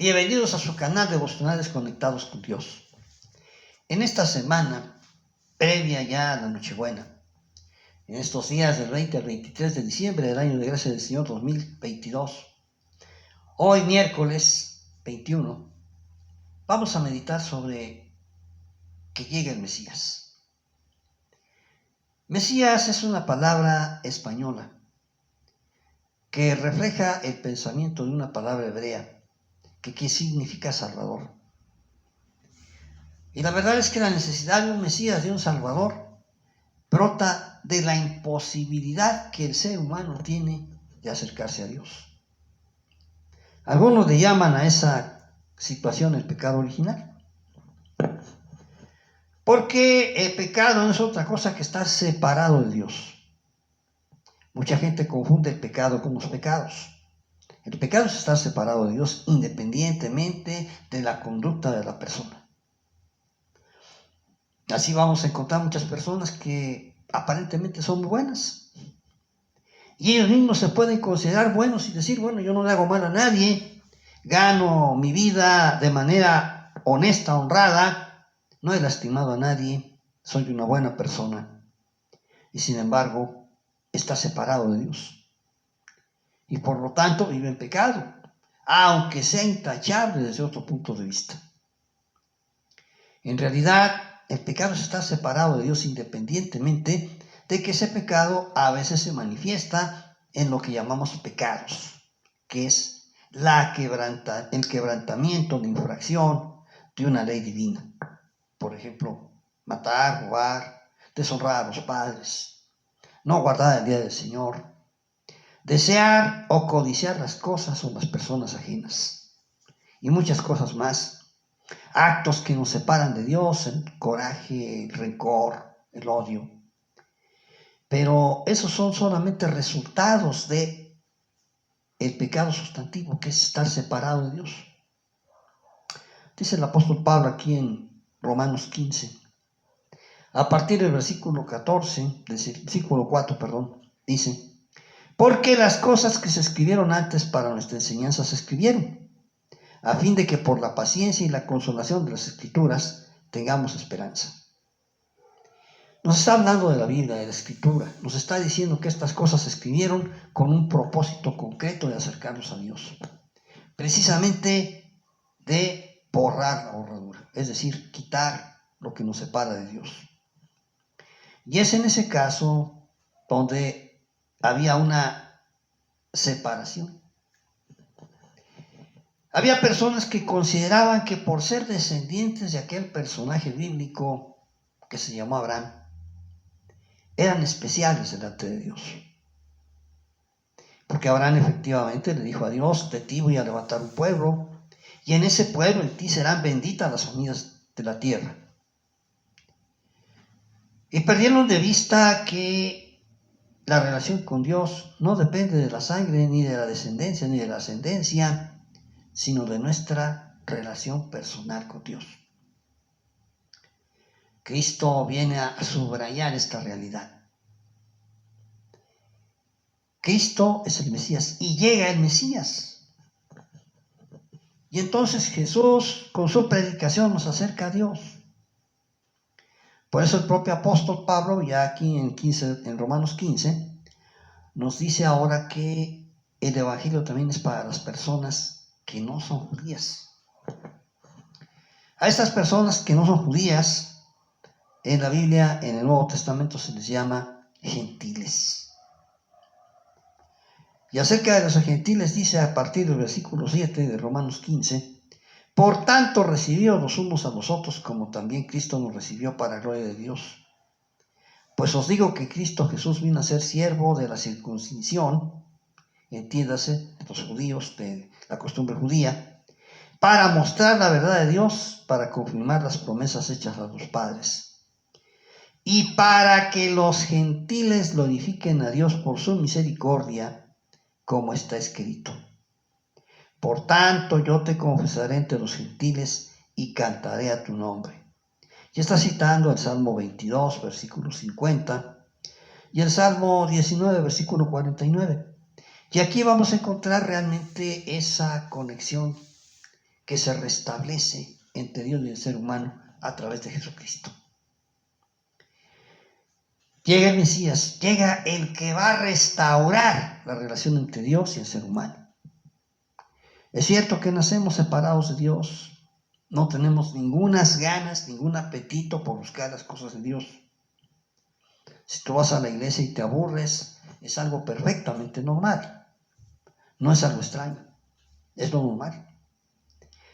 Bienvenidos a su canal Devocionales Conectados con Dios. En esta semana, previa ya a la Nochebuena, en estos días del 20 al 23 de diciembre del año de gracia del Señor 2022, hoy miércoles 21, vamos a meditar sobre que llegue el Mesías. Mesías es una palabra española que refleja el pensamiento de una palabra hebrea que significa Salvador. Y la verdad es que la necesidad de un Mesías, de un Salvador, brota de la imposibilidad que el ser humano tiene de acercarse a Dios. Algunos le llaman a esa situación el pecado original, porque el pecado no es otra cosa que estar separado de Dios. Mucha gente confunde el pecado con los pecados. El pecado es estar separado de Dios independientemente de la conducta de la persona. Así vamos a encontrar muchas personas que aparentemente son muy buenas. Y ellos mismos se pueden considerar buenos y decir, bueno, yo no le hago mal a nadie, gano mi vida de manera honesta, honrada, no he lastimado a nadie, soy una buena persona. Y sin embargo, está separado de Dios. Y por lo tanto vive en pecado, aunque sea intachable desde otro punto de vista. En realidad, el pecado es estar separado de Dios independientemente de que ese pecado a veces se manifiesta en lo que llamamos pecados, que es el quebrantamiento, la infracción de una ley divina. Por ejemplo, matar, robar, deshonrar a los padres, no guardar el día del Señor, desear o codiciar las cosas o las personas ajenas y muchas cosas más. Actos que nos separan de Dios, el coraje, el rencor, el odio. Pero esos son solamente resultados de el pecado sustantivo, que es estar separado de Dios. Dice el apóstol Pablo aquí en Romanos 15, a partir del versículo 4, dice: porque las cosas que se escribieron antes para nuestra enseñanza se escribieron, a fin de que por la paciencia y la consolación de las Escrituras tengamos esperanza. Nos está hablando de la Biblia, de la Escritura. Nos está diciendo que estas cosas se escribieron con un propósito concreto de acercarnos a Dios. Precisamente de borrar la borradura, es decir, quitar lo que nos separa de Dios. Y es en ese caso donde había una separación. Había personas que consideraban que por ser descendientes de aquel personaje bíblico que se llamó Abraham, eran especiales delante de Dios. Porque Abraham efectivamente le dijo a Dios: de ti voy a levantar un pueblo, y en ese pueblo en ti serán benditas las familias de la tierra. Y perdieron de vista que la relación con Dios no depende de la sangre, ni de la descendencia, ni de la ascendencia, sino de nuestra relación personal con Dios. Cristo viene a subrayar esta realidad. Cristo es el Mesías y llega el Mesías. Y entonces Jesús con su predicación nos acerca a Dios. Por eso el propio apóstol Pablo, ya aquí en Romanos 15, nos dice ahora que el evangelio también es para las personas que no son judías. A estas personas que no son judías, en la Biblia, en el Nuevo Testamento, se les llama gentiles. Y acerca de los gentiles dice a partir del versículo 7 de Romanos 15: por tanto recibíos los unos a los otros como también Cristo nos recibió para gloria de Dios. Pues os digo que Cristo Jesús vino a ser siervo de la circuncisión, entiéndase, de los judíos, de la costumbre judía, para mostrar la verdad de Dios, para confirmar las promesas hechas a los padres, y para que los gentiles glorifiquen a Dios por su misericordia, como está escrito: por tanto yo te confesaré entre los gentiles y cantaré a tu nombre. Y está citando el Salmo 22, versículo 50, y el Salmo 19, versículo 49. Y aquí vamos a encontrar realmente esa conexión que se restablece entre Dios y el ser humano a través de Jesucristo. Llega el Mesías, llega el que va a restaurar la relación entre Dios y el ser humano. Es cierto que nacemos separados de Dios, no tenemos ningunas ganas, ningún apetito por buscar las cosas de Dios. Si tú vas a la iglesia y te aburres, es algo perfectamente normal, no es algo extraño, es lo normal.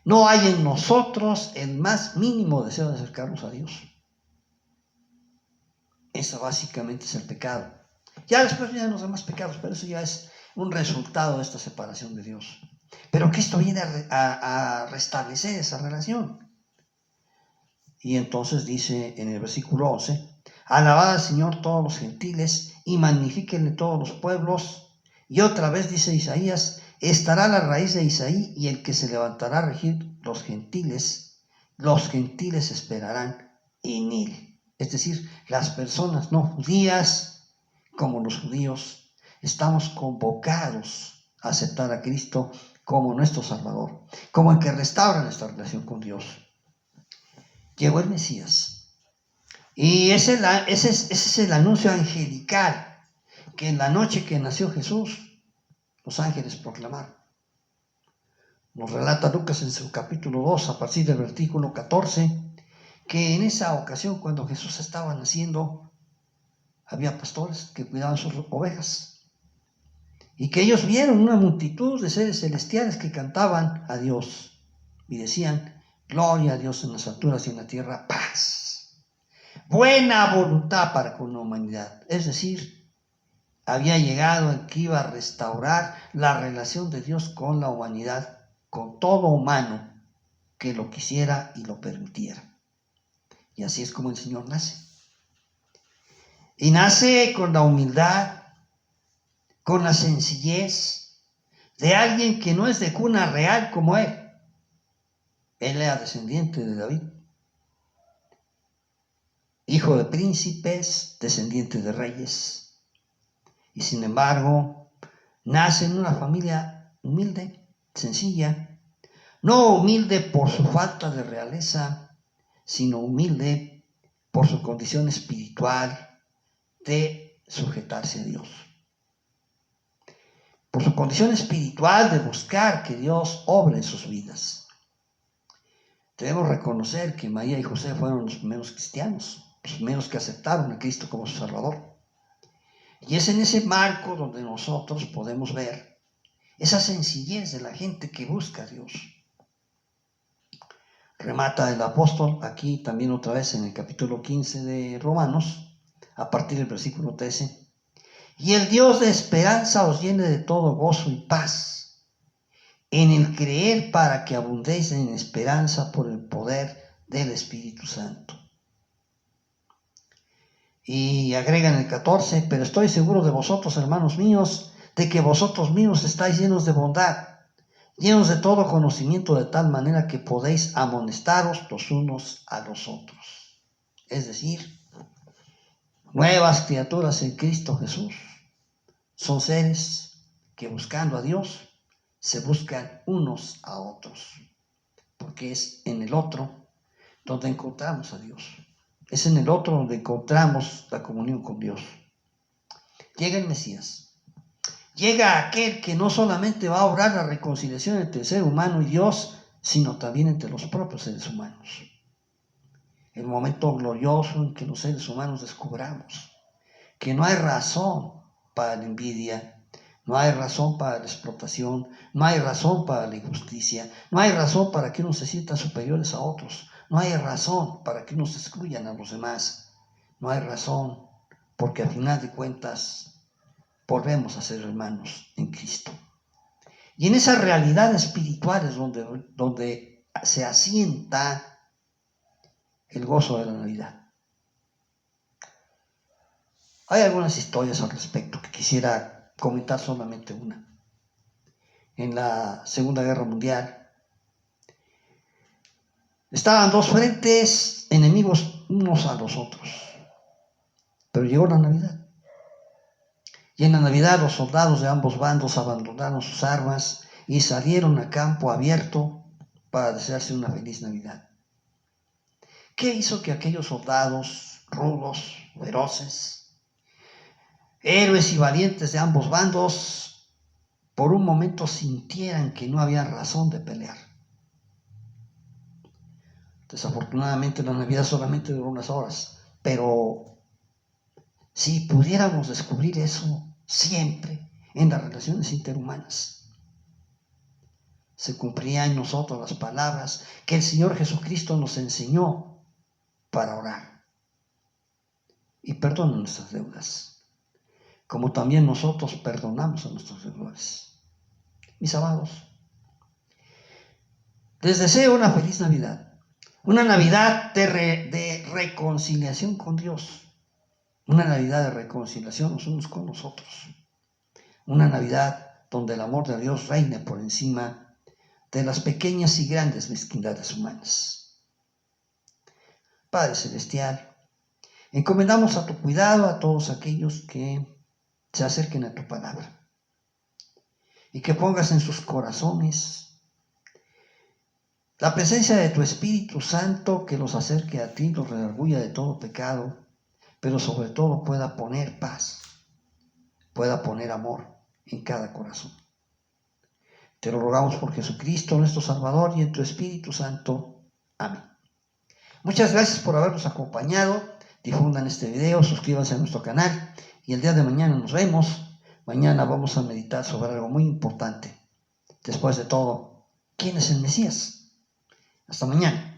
No hay en nosotros el más mínimo deseo de acercarnos a Dios. Eso básicamente es el pecado. Ya después vienen los demás pecados, pero eso ya es un resultado de esta separación de Dios. Pero Cristo viene a restablecer esa relación. Y entonces dice en el versículo 11, alabad al Señor todos los gentiles y magnifíquenle todos los pueblos. Y otra vez dice Isaías, estará la raíz de Isaí y el que se levantará a regir los gentiles esperarán en él. Es decir, las personas no judías como los judíos estamos convocados a aceptar a Cristo como nuestro Salvador, como el que restaura nuestra relación con Dios. Llegó el Mesías y ese es el anuncio angelical que en la noche que nació Jesús los ángeles proclamaron. Nos relata Lucas en su capítulo 2 a partir del versículo 14 que en esa ocasión cuando Jesús estaba naciendo había pastores que cuidaban sus ovejas y que ellos vieron una multitud de seres celestiales que cantaban a Dios y decían, gloria a Dios en las alturas y en la tierra paz, buena voluntad para con la humanidad. Es decir, había llegado el que iba a restaurar la relación de Dios con la humanidad, con todo humano que lo quisiera y lo permitiera. Y así es como el Señor nace. Y nace con la humildad, con la sencillez de alguien que no es de cuna real como Él. Él era descendiente de David, hijo de príncipes, descendiente de reyes. Y sin embargo, nace en una familia humilde, sencilla, no humilde por su falta de realeza, sino humilde por su condición espiritual de sujetarse a Dios. Por su condición espiritual de buscar que Dios obre en sus vidas. Debemos reconocer que María y José fueron los primeros cristianos, los primeros que aceptaron a Cristo como su Salvador. Y es en ese marco donde nosotros podemos ver esa sencillez de la gente que busca a Dios. Remata el apóstol aquí también otra vez en el capítulo 15 de Romanos, a partir del versículo 13. Y el Dios de esperanza os llene de todo gozo y paz en el creer para que abundéis en esperanza por el poder del Espíritu Santo. Y agrega en el 14, pero estoy seguro de vosotros, hermanos míos, de que vosotros mismos estáis llenos de bondad, llenos de todo conocimiento, de tal manera que podéis amonestaros los unos a los otros. Es decir, nuevas criaturas en Cristo Jesús son seres que buscando a Dios se buscan unos a otros, porque es en el otro donde encontramos a Dios. Es en el otro donde encontramos la comunión con Dios. Llega el Mesías. Llega aquel que no solamente va a obrar la reconciliación entre el ser humano y Dios, sino también entre los propios seres humanos. El momento glorioso en que los seres humanos descubramos que no hay razón para la envidia, no hay razón para la explotación, no hay razón para la injusticia, no hay razón para que unos se sientan superiores a otros, no hay razón para que unos excluyan a los demás, no hay razón porque al final de cuentas volvemos a ser hermanos en Cristo. Y en esas realidades espirituales donde se asienta el gozo de la Navidad. Hay algunas historias al respecto que quisiera comentar solamente una. En la Segunda Guerra Mundial estaban dos frentes enemigos unos a los otros, pero llegó la Navidad. Y en la Navidad los soldados de ambos bandos abandonaron sus armas y salieron a campo abierto para desearse una feliz Navidad. ¿Qué hizo que aquellos soldados rudos, feroces, héroes y valientes de ambos bandos, por un momento sintieran que no había razón de pelear? Desafortunadamente la Navidad solamente duró unas horas, pero si pudiéramos descubrir eso siempre en las relaciones interhumanas, se cumplirían en nosotros las palabras que el Señor Jesucristo nos enseñó para orar. Y perdona nuestras deudas, como también nosotros perdonamos a nuestros deudores. Mis amados, les deseo una feliz Navidad, una Navidad de reconciliación con Dios, una Navidad de reconciliación los unos con los otros, una Navidad donde el amor de Dios reine por encima de las pequeñas y grandes mezquindades humanas. Padre Celestial, encomendamos a tu cuidado a todos aquellos que se acerquen a tu palabra y que pongas en sus corazones la presencia de tu Espíritu Santo que los acerque a ti, los redarguya de todo pecado, pero sobre todo pueda poner paz, pueda poner amor en cada corazón. Te lo rogamos por Jesucristo, nuestro Salvador, y en tu Espíritu Santo. Amén. Muchas gracias por habernos acompañado. Difundan este video, suscríbanse a nuestro canal y el día de mañana nos vemos. Mañana vamos a meditar sobre algo muy importante. Después de todo, ¿quién es el Mesías? Hasta mañana.